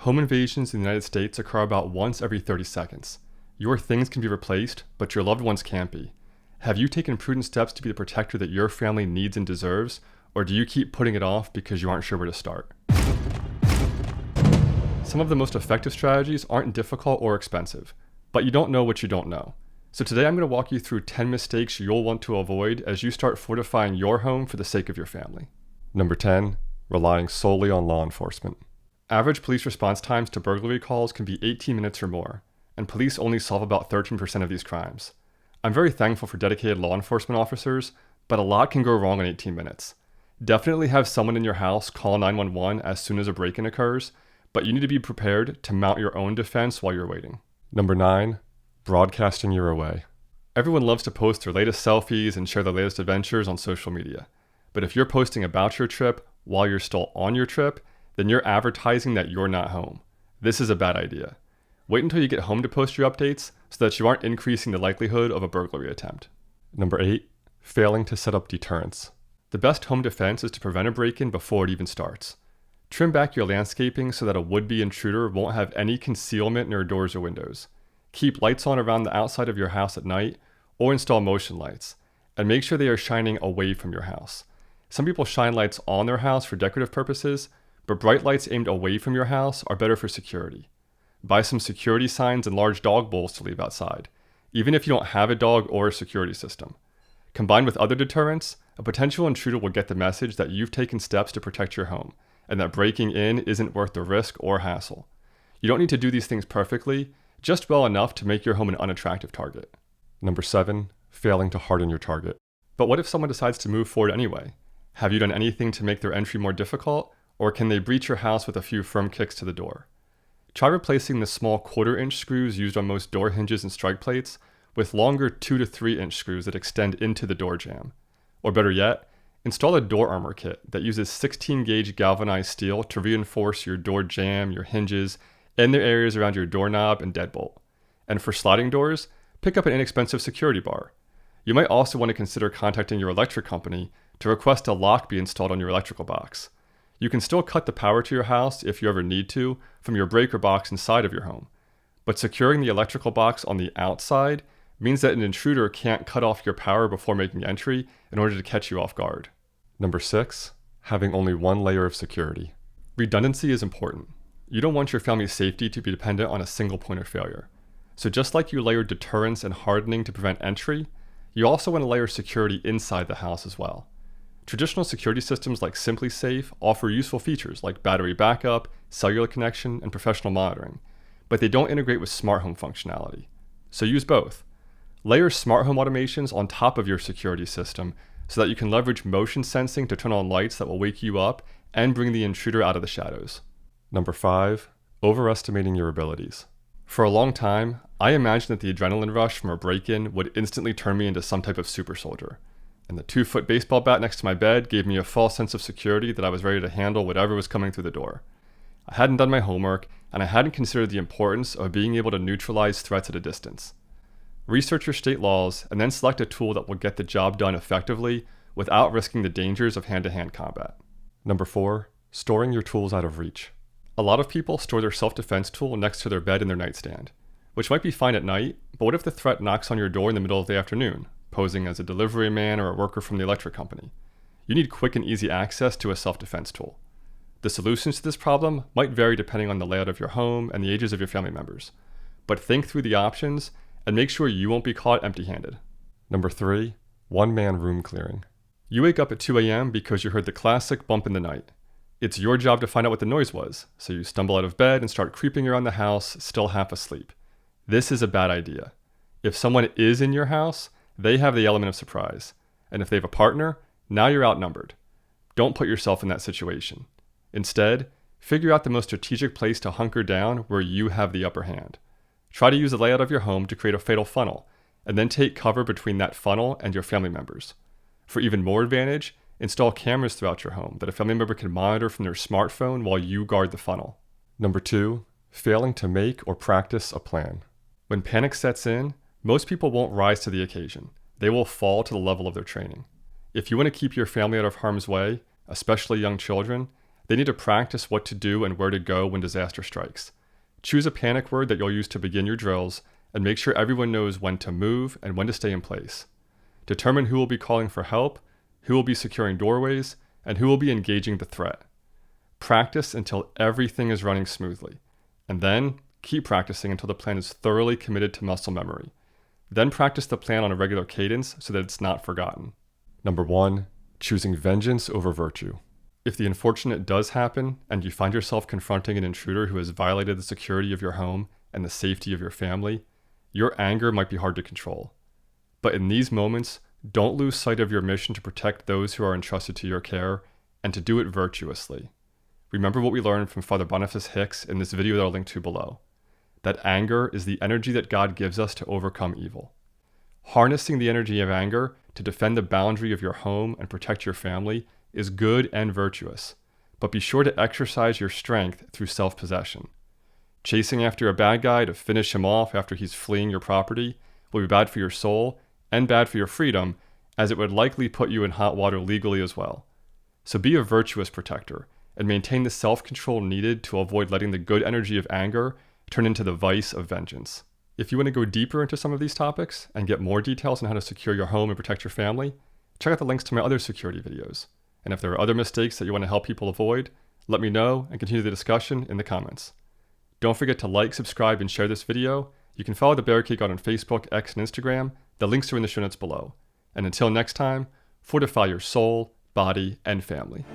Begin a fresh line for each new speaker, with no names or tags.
Home invasions in the United States occur about once every 30 seconds. Your things can be replaced, but your loved ones can't be. Have you taken prudent steps to be the protector that your family needs and deserves, or do you keep putting it off because you aren't sure where to start? Some of the most effective strategies aren't difficult or expensive, but you don't know what you don't know. So today I'm going to walk you through 10 mistakes you'll want to avoid as you start fortifying your home for the sake of your family. Number 10, relying solely on law enforcement. Average police response times to burglary calls can be 18 minutes or more, and police only solve about 13% of these crimes. I'm very thankful for dedicated law enforcement officers, but a lot can go wrong in 18 minutes. Definitely have someone in your house call 911 as soon as a break-in occurs, but you need to be prepared to mount your own defense while you're waiting. Number 9, broadcasting your away. Everyone loves to post their latest selfies and share their latest adventures on social media. But if you're posting about your trip while you're still on your trip, then you're advertising that you're not home. This is a bad idea. Wait until you get home to post your updates so that you aren't increasing the likelihood of a burglary attempt. Number 8, failing to set up deterrence. The best home defense is to prevent a break-in before it even starts. Trim back your landscaping so that a would-be intruder won't have any concealment near doors or windows. Keep lights on around the outside of your house at night, or install motion lights, and make sure they are shining away from your house. Some people shine lights on their house for decorative purposes, but bright lights aimed away from your house are better for security. Buy some security signs and large dog bowls to leave outside, even if you don't have a dog or a security system. Combined with other deterrents, a potential intruder will get the message that you've taken steps to protect your home, and that breaking in isn't worth the risk or hassle. You don't need to do these things perfectly, just well enough to make your home an unattractive target. Number 7, failing to harden your target. But what if someone decides to move forward anyway? Have you done anything to make their entry more difficult, or can they breach your house with a few firm kicks to the door? Try replacing the small 1/4-inch screws used on most door hinges and strike plates with longer 2 to 3-inch screws that extend into the door jamb. Or better yet, install a door armor kit that uses 16-gauge galvanized steel to reinforce your door jamb, your hinges, and the areas around your doorknob and deadbolt. And for sliding doors, pick up an inexpensive security bar. You might also want to consider contacting your electric company to request a lock be installed on your electrical box. You can still cut the power to your house if you ever need to from your breaker box inside of your home, but securing the electrical box on the outside means that an intruder can't cut off your power before making entry in order to catch you off guard. Number 6, having only one layer of security. Redundancy is important. You don't want your family's safety to be dependent on a single point of failure. So just like you layer deterrence and hardening to prevent entry, you also want to layer security inside the house as well. Traditional security systems like SimpliSafe offer useful features like battery backup, cellular connection, and professional monitoring, but they don't integrate with smart home functionality. So use both. Layer smart home automations on top of your security system so that you can leverage motion sensing to turn on lights that will wake you up and bring the intruder out of the shadows. Number 5, overestimating your abilities. For a long time, I imagined that the adrenaline rush from a break-in would instantly turn me into some type of super soldier. And the 2-foot baseball bat next to my bed gave me a false sense of security that I was ready to handle whatever was coming through the door. I hadn't done my homework, and I hadn't considered the importance of being able to neutralize threats at a distance. Research your state laws, and then select a tool that will get the job done effectively without risking the dangers of hand-to-hand combat. Number 4, storing your tools out of reach. A lot of people store their self-defense tool next to their bed in their nightstand, which might be fine at night, but what if the threat knocks on your door in the middle of the afternoon, posing as a delivery man or a worker from the electric company? You need quick and easy access to a self-defense tool. The solutions to this problem might vary depending on the layout of your home and the ages of your family members, but think through the options and make sure you won't be caught empty-handed. Number 3, one-man room clearing. You wake up at 2 a.m. because you heard the classic bump in the night. It's your job to find out what the noise was, so you stumble out of bed and start creeping around the house, still half asleep. This is a bad idea. If someone is in your house, they have the element of surprise. And if they have a partner, now you're outnumbered. Don't put yourself in that situation. Instead, figure out the most strategic place to hunker down where you have the upper hand. Try to use the layout of your home to create a fatal funnel, and then take cover between that funnel and your family members. For even more advantage, install cameras throughout your home that a family member can monitor from their smartphone while you guard the funnel. Number 2, failing to make or practice a plan. When panic sets in, most people won't rise to the occasion. They will fall to the level of their training. If you want to keep your family out of harm's way, especially young children, They need to practice what to do and where to go when disaster strikes. Choose a panic word that you'll use to begin your drills, and make sure everyone knows when to move and when to stay in place. Determine who will be calling for help, who will be securing doorways, and who will be engaging the threat. Practice until everything is running smoothly, and then keep practicing until the plan is thoroughly committed to muscle memory. Then practice the plan on a regular cadence so that it's not forgotten. Number 1, choosing vengeance over virtue. If the unfortunate does happen, and you find yourself confronting an intruder who has violated the security of your home and the safety of your family, your anger might be hard to control. But in these moments, don't lose sight of your mission to protect those who are entrusted to your care, and to do it virtuously. Remember what we learned from Father Boniface Hicks in this video that I'll link to below. That anger is the energy that God gives us to overcome evil. Harnessing the energy of anger to defend the boundary of your home and protect your family is good and virtuous, but be sure to exercise your strength through self-possession. Chasing after a bad guy to finish him off after he's fleeing your property will be bad for your soul and bad for your freedom, as it would likely put you in hot water legally as well. So be a virtuous protector and maintain the self-control needed to avoid letting the good energy of anger turn into the vice of vengeance. If you want to go deeper into some of these topics and get more details on how to secure your home and protect your family, check out the links to my other security videos. And if there are other mistakes that you want to help people avoid, let me know and continue the discussion in the comments. Don't forget to like, subscribe, and share this video. You can follow the Barricade God on Facebook, X, and Instagram. The links are in the show notes below. And until next time, fortify your soul, body, and family.